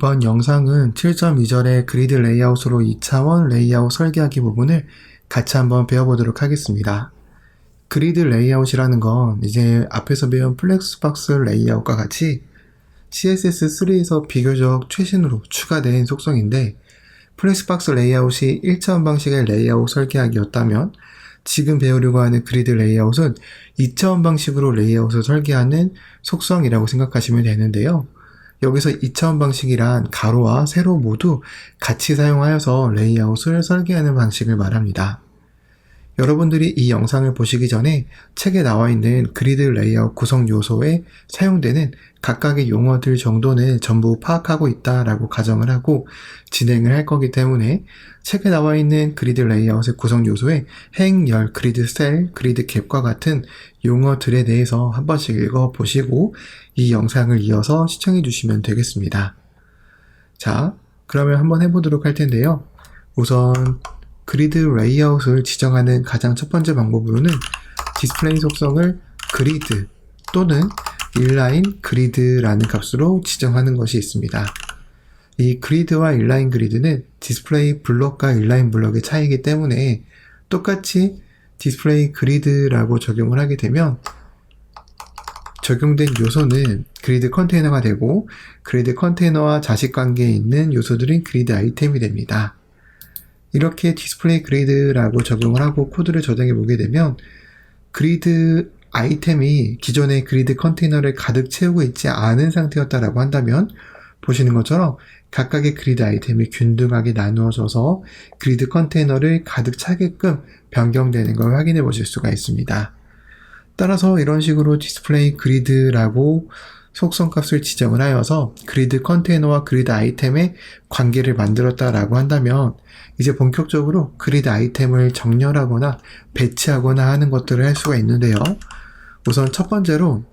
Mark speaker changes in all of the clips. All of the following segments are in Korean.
Speaker 1: 이번 영상은 7.2절의 그리드 레이아웃으로 2차원 레이아웃 설계하기 부분을 같이 한번 배워보도록 하겠습니다. 그리드 레이아웃이라는 건 이제 앞에서 배운 플렉스박스 레이아웃과 같이 CSS3에서 비교적 최신으로 추가된 속성인데, 플렉스박스 레이아웃이 1차원 방식의 레이아웃 설계하기였다면 지금 배우려고 하는 그리드 레이아웃은 2차원 방식으로 레이아웃을 설계하는 속성이라고 생각하시면 되는데요. 여기서 2차원 방식이란 가로와 세로 모두 같이 사용하여서 레이아웃을 설계하는 방식을 말합니다. 여러분들이 이 영상을 보시기 전에 책에 나와 있는 그리드 레이아웃 구성 요소에 사용되는 각각의 용어들 정도는 전부 파악하고 있다라고 가정을 하고 진행을 할 거기 때문에 책에 나와 있는 그리드 레이아웃의 구성 요소에 행, 열, 그리드 셀, 그리드 갭과 같은 용어들에 대해서 한 번씩 읽어보시고 이 영상을 이어서 시청해 주시면 되겠습니다. 자, 그러면 한번 해보도록 할 텐데요. 우선 그리드 레이아웃을 지정하는 가장 첫 번째 방법으로는 디스플레이 속성을 그리드 또는 인라인 그리드라는 값으로 지정하는 것이 있습니다. 이 그리드와 인라인 그리드는 디스플레이 블럭과 인라인 블럭의 차이이기 때문에 똑같이 디스플레이 그리드라고 적용을 하게 되면 적용된 요소는 그리드 컨테이너가 되고, 그리드 컨테이너와 자식관계에 있는 요소들은 그리드 아이템이 됩니다. 이렇게 디스플레이 그리드라고 적용을 하고 코드를 저장해 보게 되면 그리드 아이템이 기존의 그리드 컨테이너를 가득 채우고 있지 않은 상태였다라고 한다면 보시는 것처럼 각각의 그리드 아이템이 균등하게 나누어져서 그리드 컨테이너를 가득 차게끔 변경되는 걸 확인해 보실 수가 있습니다. 따라서 이런 식으로 디스플레이 그리드라고 속성값을 지정을 하여서 그리드 컨테이너와 그리드 아이템의 관계를 만들었다라고 한다면 이제 본격적으로 그리드 아이템을 정렬하거나 배치하거나 하는 것들을 할 수가 있는데요. 우선 첫 번째로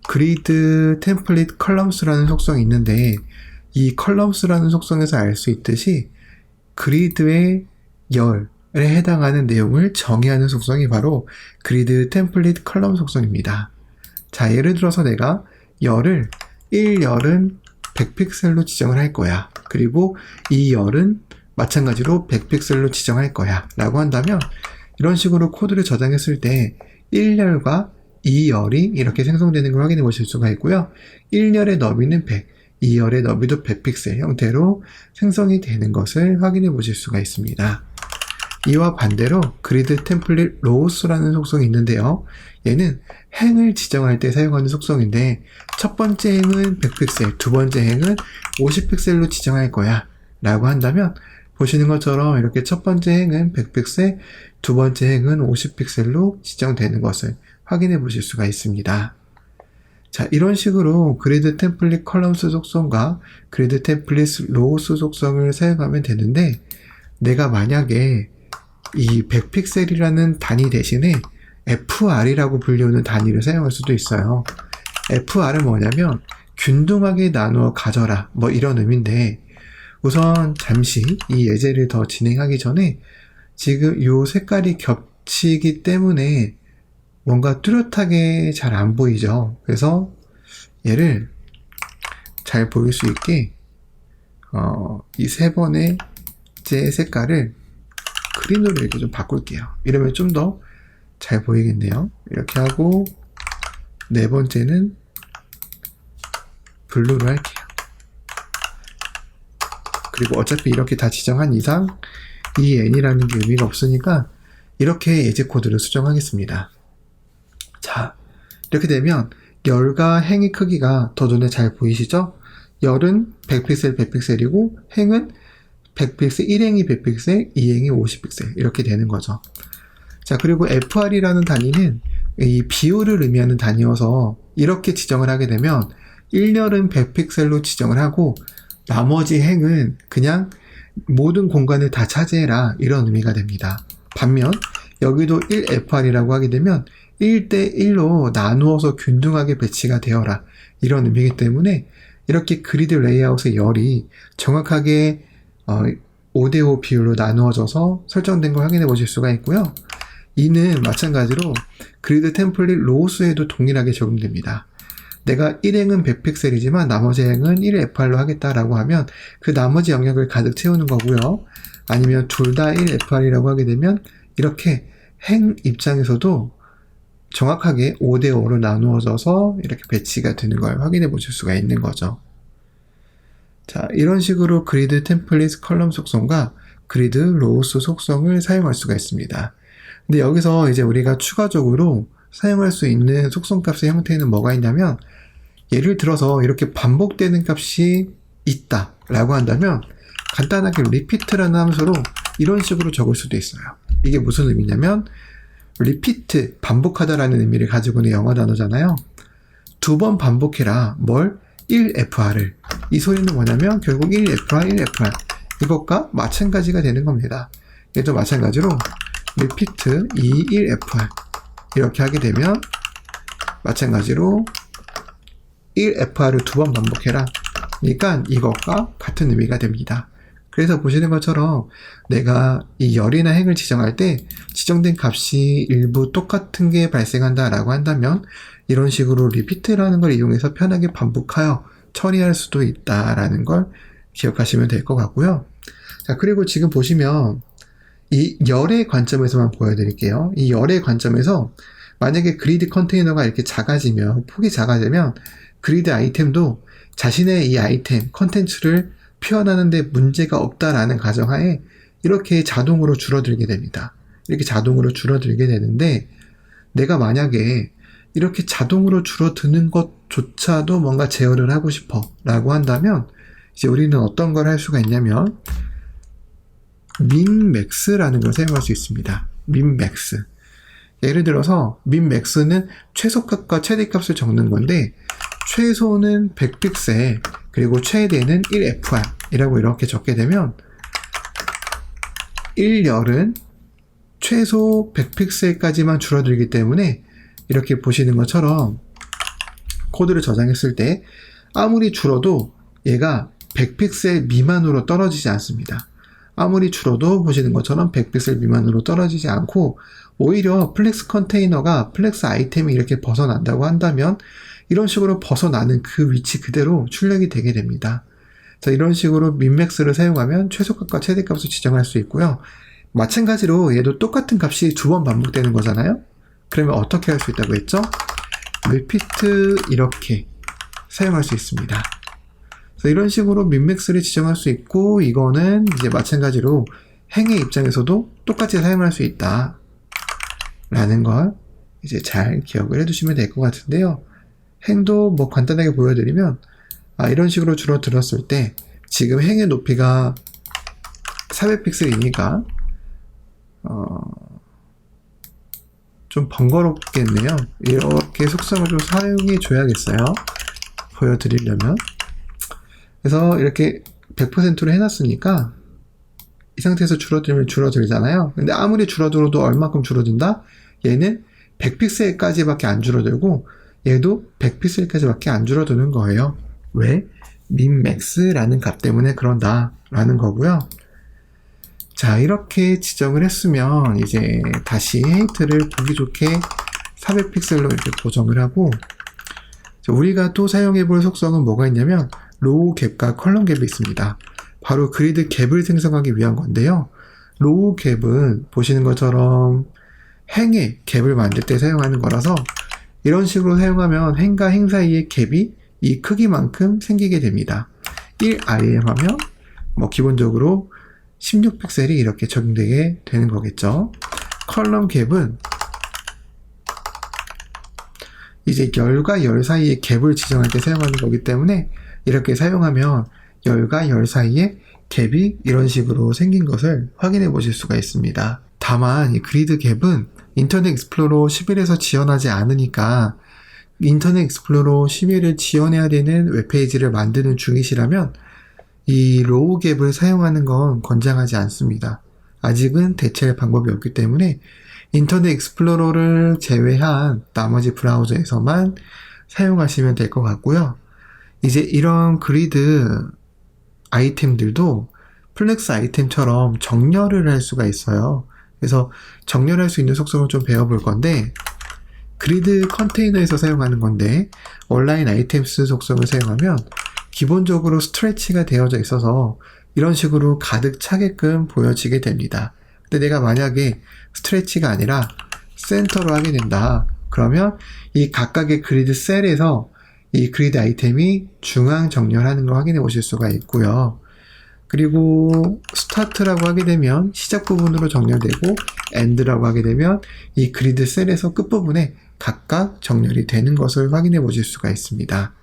Speaker 1: 그리드 템플릿 컬럼스라는 속성이 있는데, 이 컬럼스라는 속성에서 알 수 있듯이 그리드의 열에 해당하는 내용을 정의하는 속성이 바로 그리드 템플릿 컬럼 속성입니다. 자, 예를 들어서 내가 열을 1열은 100픽셀로 지정을 할 거야. 그리고 이 열은 마찬가지로 100픽셀로 지정할 거야 라고 한다면 이런 식으로 코드를 저장했을 때 1열과 2열이 이렇게 생성되는 걸 확인해 보실 수가 있고요. 1열의 너비는 100, 2열의 너비도 100픽셀 형태로 생성이 되는 것을 확인해 보실 수가 있습니다. 이와 반대로 그리드 템플릿 로우스라는 속성이 있는데요. 얘는 행을 지정할 때 사용하는 속성인데, 첫 번째 행은 100픽셀, 두 번째 행은 50픽셀로 지정할 거야 라고 한다면 보시는 것처럼 이렇게 첫 번째 행은 100픽셀, 두 번째 행은 50픽셀로 지정되는 것을 확인해 보실 수가 있습니다. 자, 이런 식으로 그리드 템플릿 컬럼스 속성과 그리드 템플릿 로우스 속성을 사용하면 되는데, 내가 만약에 이 100픽셀이라는 단위 대신에 FR이라고 불리우는 단위를 사용할 수도 있어요. FR은 뭐냐면 균등하게 나누어 가져라, 뭐 이런 의미인데, 우선 잠시 이 예제를 더 진행하기 전에 지금 이 색깔이 겹치기 때문에 뭔가 뚜렷하게 잘 안 보이죠. 그래서 얘를 잘 보일 수 있게 이 세 번째 색깔을 그린으로 이렇게 좀 바꿀게요. 이러면 좀 더 잘 보이겠네요. 이렇게 하고 네 번째는 블루로 할게요. 그리고 어차피 이렇게 다 지정한 이상 이 n이라는 게 의미가 없으니까 이렇게 예제 코드를 수정하겠습니다. 자, 이렇게 되면 열과 행의 크기가 더 눈에 잘 보이시죠? 열은 100픽셀 100픽셀이고 행은 100픽셀, 1행이 100픽셀, 2행이 50픽셀 이렇게 되는 거죠. 자, 그리고 FR이라는 단위는 이 비율을 의미하는 단위여서 이렇게 지정을 하게 되면 1열은 100픽셀로 지정을 하고 나머지 행은 그냥 모든 공간을 다 차지해라 이런 의미가 됩니다. 반면 여기도 1FR이라고 하게 되면 1대1로 나누어서 균등하게 배치가 되어라 이런 의미이기 때문에 이렇게 그리드 레이아웃의 열이 정확하게 5대5 비율로 나누어져서 설정된 걸 확인해 보실 수가 있고요. 이는 마찬가지로 그리드 템플릿 로우스에도 동일하게 적용됩니다. 내가 1행은 100픽셀이지만 나머지 행은 1FR로 하겠다라고 하면 그 나머지 영역을 가득 채우는 거고요. 아니면 둘 다 1FR이라고 하게 되면 이렇게 행 입장에서도 정확하게 5대5로 나누어져서 이렇게 배치가 되는 걸 확인해 보실 수가 있는 거죠. 자, 이런 식으로 그리드 템플릿 컬럼 속성과 그리드 로우스 속성을 사용할 수가 있습니다. 근데 여기서 이제 우리가 추가적으로 사용할 수 있는 속성 값의 형태는 뭐가 있냐면, 예를 들어서 이렇게 반복되는 값이 있다 라고 한다면 간단하게 repeat라는 함수로 이런 식으로 적을 수도 있어요. 이게 무슨 의미냐면 repeat, 반복하다라는 의미를 가지고 있는 영어 단어잖아요. 2번 반복해라. 뭘? 1FR을. 이 소리는 뭐냐면 결국 1FR, 1FR. 이것과 마찬가지가 되는 겁니다. 얘도 마찬가지로 repeat 2, 1FR. 이렇게 하게 되면 마찬가지로 1FR을 2번 반복해라. 그러니까 이것과 같은 의미가 됩니다. 그래서 보시는 것처럼 내가 이 열이나 행을 지정할 때 지정된 값이 일부 똑같은 게 발생한다 라고 한다면 이런 식으로 repeat라는 걸 이용해서 편하게 반복하여 처리할 수도 있다라는 걸 기억하시면 될 것 같고요. 자, 그리고 지금 보시면 이 열의 관점에서만 보여드릴게요. 이 열의 관점에서 만약에 그리드 컨테이너가 이렇게 작아지면, 폭이 작아지면 그리드 아이템도 자신의 이 아이템, 컨텐츠를 표현하는데 문제가 없다라는 가정하에 이렇게 자동으로 줄어들게 됩니다. 이렇게 자동으로 줄어들게 되는데, 내가 만약에 이렇게 자동으로 줄어드는 것조차도 뭔가 제어를 하고 싶어 라고 한다면 이제 우리는 어떤 걸 할 수가 있냐면 minmax라는 걸 사용할 수 있습니다. minmax. 예를 들어서 minmax는 최소값과 최대값을 적는 건데, 최소는 100픽셀 그리고 최대는 1FR 이라고 이렇게 적게 되면 1열은 최소 100픽셀까지만 줄어들기 때문에 이렇게 보시는 것처럼 코드를 저장했을 때 아무리 줄어도 얘가 100픽셀 미만으로 떨어지지 않습니다. 아무리 줄어도 보시는 것처럼 100픽셀 미만으로 떨어지지 않고 오히려 플렉스 컨테이너가 플렉스 아이템이 이렇게 벗어난다고 한다면 이런 식으로 벗어나는 그 위치 그대로 출력이 되게 됩니다. 자, 이런 식으로 민맥스를 사용하면 최소값과 최대값을 지정할 수 있고요. 마찬가지로 얘도 똑같은 값이 2번 반복되는 거잖아요. 그러면 어떻게 할 수 있다고 했죠? repeat 이렇게 사용할 수 있습니다. 그래서 이런 식으로 민맥스를 지정할 수 있고, 이거는 이제 마찬가지로 행의 입장에서도 똑같이 사용할 수 있다 라는 걸 이제 잘 기억을 해두시면 될 것 같은데요. 행도 뭐 간단하게 보여드리면, 이런 식으로 줄어들었을 때 지금 행의 높이가 400픽셀이니까 좀 번거롭겠네요. 이렇게 속성을 좀 사용해 줘야겠어요. 보여드리려면. 그래서 이렇게 100%로 해놨으니까 이 상태에서 줄어들면 줄어들잖아요. 근데 아무리 줄어들어도 얼마큼 줄어든다? 얘는 100픽셀까지밖에 안 줄어들고 얘도 100픽셀까지밖에 안 줄어드는 거예요. 왜? minmax라는 값 때문에 그런다 라는 거고요. 자, 이렇게 지정을 했으면 이제 다시 헤이트를 보기 좋게 400픽셀로 이렇게 고정을 하고, 우리가 또 사용해 볼 속성은 뭐가 있냐면 로우 갭과 컬럼 갭이 있습니다. 바로 그리드 갭을 생성하기 위한 건데요. 로우 갭은 보시는 것처럼 행의 갭을 만들 때 사용하는 거라서 이런 식으로 사용하면 행과 행 사이의 갭이 이 크기만큼 생기게 됩니다. 1IM 하면 뭐 기본적으로 16픽셀이 이렇게 적용되게 되는 거겠죠. 컬럼 갭은 이제 열과 열 사이의 갭을 지정할 때 사용하는 거기 때문에 이렇게 사용하면 열과 열 사이에 갭이 이런 식으로 생긴 것을 확인해 보실 수가 있습니다. 다만 이 그리드 갭은 인터넷 익스플로러 11에서 지원하지 않으니까 인터넷 익스플로러 11을 지원해야 되는 웹페이지를 만드는 중이시라면 이 로우 갭을 사용하는 건 권장하지 않습니다. 아직은 대체할 방법이 없기 때문에 인터넷 익스플로러를 제외한 나머지 브라우저에서만 사용하시면 될 것 같고요. 이제 이런 그리드 아이템들도 플렉스 아이템처럼 정렬을 할 수가 있어요. 그래서 정렬할 수 있는 속성을 좀 배워볼 건데, 그리드 컨테이너에서 사용하는 건데 온라인 아이템스 속성을 사용하면 기본적으로 스트레치가 되어져 있어서 이런 식으로 가득 차게끔 보여지게 됩니다. 근데 내가 만약에 스트레치가 아니라 센터로 하게 된다. 그러면 이 각각의 그리드 셀에서 이 그리드 아이템이 중앙 정렬하는 걸 확인해 보실 수가 있고요. 그리고 스타트라고 하게 되면 시작 부분으로 정렬되고 엔드라고 하게 되면 이 그리드 셀에서 끝부분에 각각 정렬이 되는 것을 확인해 보실 수가 있습니다.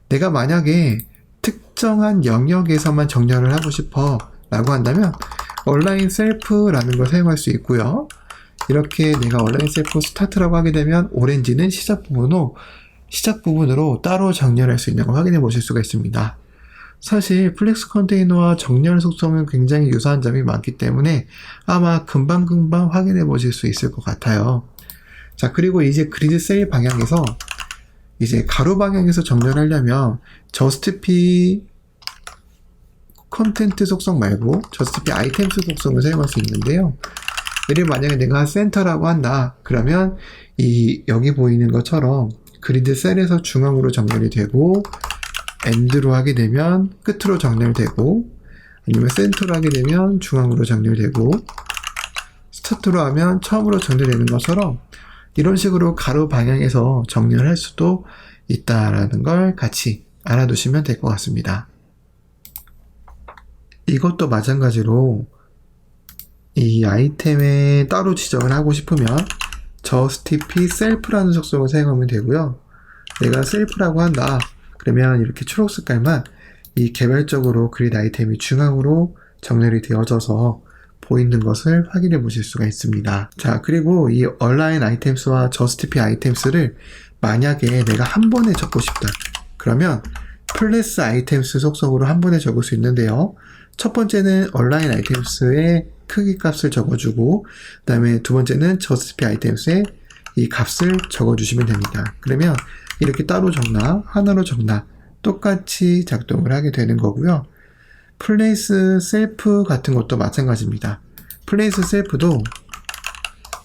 Speaker 1: 내가 만약에 특정한 영역에서만 정렬을 하고 싶어 라고 한다면 온라인 셀프라는 걸 사용할 수 있고요. 이렇게 내가 온라인 셀프 스타트라고 하게 되면 오렌지는 시작 부분으로 따로 정렬할 수 있는 걸 확인해 보실 수가 있습니다. 사실 플렉스 컨테이너와 정렬 속성은 굉장히 유사한 점이 많기 때문에 아마 금방금방 확인해 보실 수 있을 것 같아요. 자, 그리고 이제 그리드 셀 방향에서 이제 가로 방향에서 정렬하려면 저스트피 컨텐트 속성 말고 저스트피 아이템스 속성을 사용할 수 있는데요. 예를 만약에 내가 센터라고 한다. 그러면 여기 보이는 것처럼 그리드 셀에서 중앙으로 정렬이 되고 엔드로 하게 되면 끝으로 정렬되고 아니면 센터로 하게 되면 중앙으로 정렬되고 스타트로 하면 처음으로 정렬되는 것처럼 이런 식으로 가로 방향에서 정렬할 수도 있다라는 걸 같이 알아두시면 될 것 같습니다. 이것도 마찬가지로 이 아이템에 따로 지정을 하고 싶으면 저스티피 셀프라는 속성을 사용하면 되고요. 내가 셀프라고 한다. 그러면 이렇게 초록 색깔만 이 개별적으로 그리드 아이템이 중앙으로 정렬이 되어져서 보이는 것을 확인해 보실 수가 있습니다. 자, 그리고 이 온라인 아이템스와 저스티피 아이템스를 만약에 내가 한 번에 적고 싶다. 그러면 플래스 아이템스 속성으로 한 번에 적을 수 있는데요. 첫 번째는 온라인 아이템스의 크기 값을 적어주고 그 다음에 두 번째는 저스티피 아이템스의 이 값을 적어주시면 됩니다. 그러면 이렇게 따로 적나 하나로 적나 똑같이 작동을 하게 되는 거고요. 플레이스 셀프 같은 것도 마찬가지입니다. 플레이스 셀프도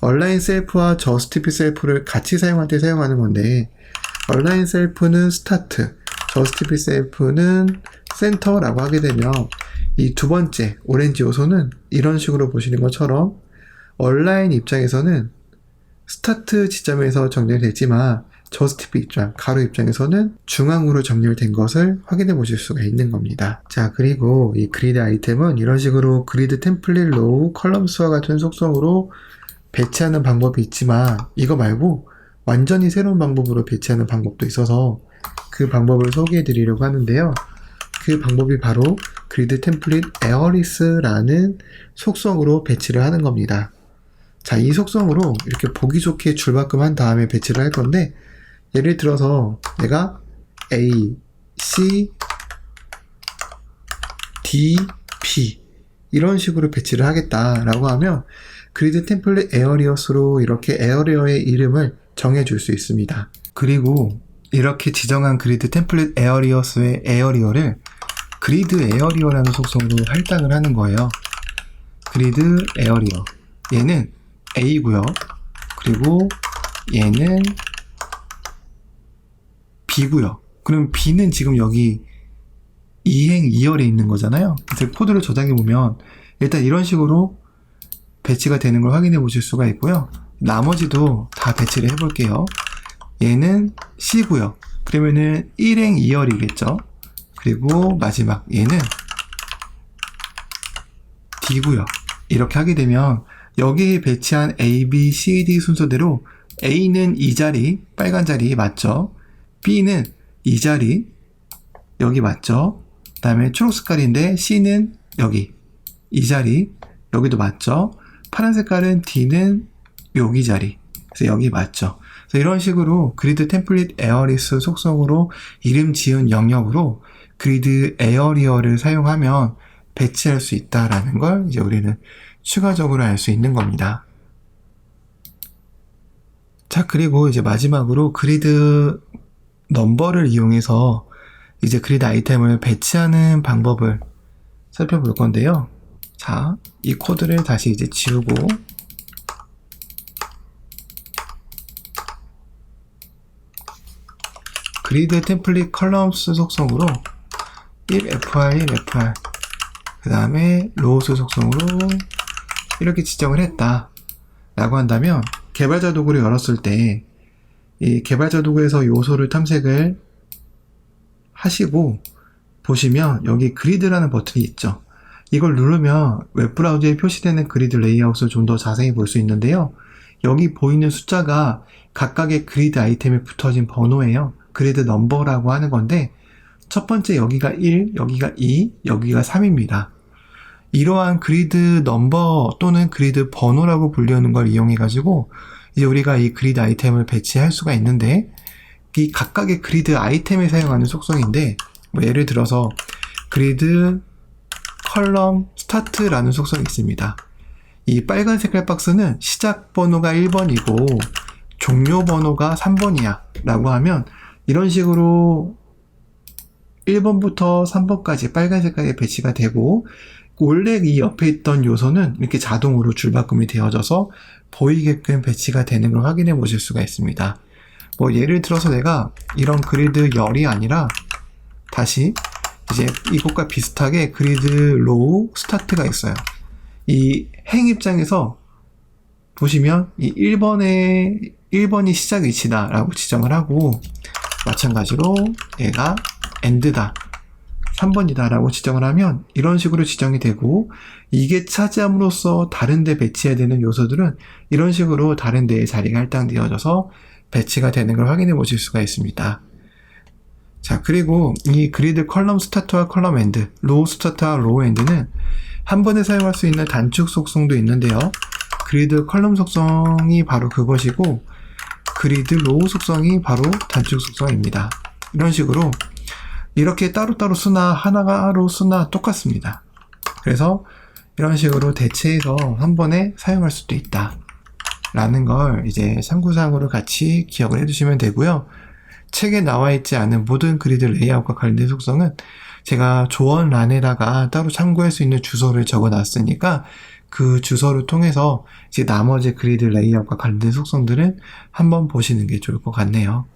Speaker 1: 온라인 셀프와 저스티피 셀프를 같이 사용할 때 사용하는 건데 온라인 셀프는 스타트, 저스티피 셀프는 센터라고 하게 되면 이 두 번째 오렌지 요소는 이런 식으로 보시는 것처럼 온라인 입장에서는 스타트 지점에서 정렬되지만 저스티피 입장, 가로 입장에서는 중앙으로 정렬된 것을 확인해 보실 수가 있는 겁니다. 자, 그리고 이 그리드 아이템은 이런 식으로 그리드 템플릿 로우, 컬럼스와 같은 속성으로 배치하는 방법이 있지만 이거 말고 완전히 새로운 방법으로 배치하는 방법도 있어서 그 방법을 소개해 드리려고 하는데요. 그 방법이 바로 그리드 템플릿 에어리스라는 속성으로 배치를 하는 겁니다. 자, 이 속성으로 이렇게 보기 좋게 줄바꿈 한 다음에 배치를 할 건데 예를 들어서 내가 A, C, D, P 이런 식으로 배치를 하겠다라고 하면 그리드 템플릿 에어리어스로 이렇게 에어리어의 이름을 정해줄 수 있습니다. 그리고 이렇게 지정한 그리드 템플릿 에어리어스의 에어리어를 그리드 에어리어라는 속성으로 할당을 하는 거예요. 그리드 에어리어 얘는 A고요. 그리고 얘는 B고요. 그럼 B는 지금 여기 2행 2열에 있는 거잖아요. 그래서 코드를 저장해 보면 일단 이런 식으로 배치가 되는 걸 확인해 보실 수가 있고요. 나머지도 다 배치를 해 볼게요. 얘는 C고요. 그러면은 1행 2열이겠죠. 그리고 마지막 얘는 D고요. 이렇게 하게 되면 여기에 배치한 A, B, C, D 순서대로 A는 이 자리, 빨간 자리 맞죠? B는 이 자리, 여기 맞죠? 그 다음에 초록 색깔인데 C는 여기, 이 자리, 여기도 맞죠? 파란 색깔은 D는 여기 자리, 그래서 여기 맞죠? 그래서 이런 식으로 그리드 템플릿 에어리스 속성으로 이름 지은 영역으로 그리드 에어리어를 사용하면 배치할 수 있다라는 걸 이제 우리는 추가적으로 알 수 있는 겁니다. 자, 그리고 이제 마지막으로 그리드 넘버를 이용해서 이제 그리드 아이템을 배치하는 방법을 살펴볼 건데요. 자, 이 코드를 다시 이제 지우고 그리드 템플릿 컬럼스 속성으로 if fr, 1 fr 그 다음에 로우스 속성으로 이렇게 지정을 했다 라고 한다면 개발자 도구를 열었을 때 이 개발자 도구에서 요소를 탐색을 하시고 보시면 여기 그리드라는 버튼이 있죠. 이걸 누르면 웹브라우저에 표시되는 그리드 레이아웃을 좀 더 자세히 볼 수 있는데요. 여기 보이는 숫자가 각각의 그리드 아이템에 붙어진 번호예요. 그리드 넘버라고 하는 건데 첫 번째 여기가 1, 여기가 2, 여기가 3입니다. 이러한 그리드 넘버 또는 그리드 번호라고 불리는 걸 이용해 가지고 이제 우리가 이 그리드 아이템을 배치할 수가 있는데 이 각각의 그리드 아이템에 사용하는 속성인데 뭐 예를 들어서 그리드 컬럼 스타트라는 속성이 있습니다. 이 빨간 색깔 박스는 시작 번호가 1번이고 종료 번호가 3번이야 라고 하면 이런 식으로 1번부터 3번까지 빨간 색깔에 배치가 되고 원래 이 옆에 있던 요소는 이렇게 자동으로 줄바꿈이 되어져서 보이게끔 배치가 되는 걸 확인해 보실 수가 있습니다. 뭐 예를 들어서 내가 이런 그리드 열이 아니라 다시 이제 이것과 비슷하게 그리드 로우 스타트가 있어요. 이 행 입장에서 보시면 이 1번이 시작 위치다 라고 지정을 하고 마찬가지로 얘가 엔드다 3번이다 라고 지정을 하면 이런 식으로 지정이 되고 이게 차지함으로써 다른 데 배치해야 되는 요소들은 이런 식으로 다른 데에 자리가 할당되어져서 배치가 되는 걸 확인해 보실 수가 있습니다. 자, 그리고 이 그리드 컬럼 스타트와 컬럼 엔드, 로우 스타트와 로우 엔드는 한 번에 사용할 수 있는 단축 속성도 있는데요. 그리드 컬럼 속성이 바로 그것이고 그리드 로우 속성이 바로 단축 속성입니다. 이런 식으로 이렇게 따로따로 쓰나 하나로 쓰나 똑같습니다. 그래서 이런 식으로 대체해서 한 번에 사용할 수도 있다 라는 걸 이제 참고사항으로 같이 기억을 해두시면 되고요. 책에 나와 있지 않은 모든 그리드 레이아웃과 관련된 속성은 제가 조언란에다가 따로 참고할 수 있는 주소를 적어 놨으니까 그 주소를 통해서 이제 나머지 그리드 레이아웃과 관련된 속성들은 한번 보시는 게 좋을 것 같네요.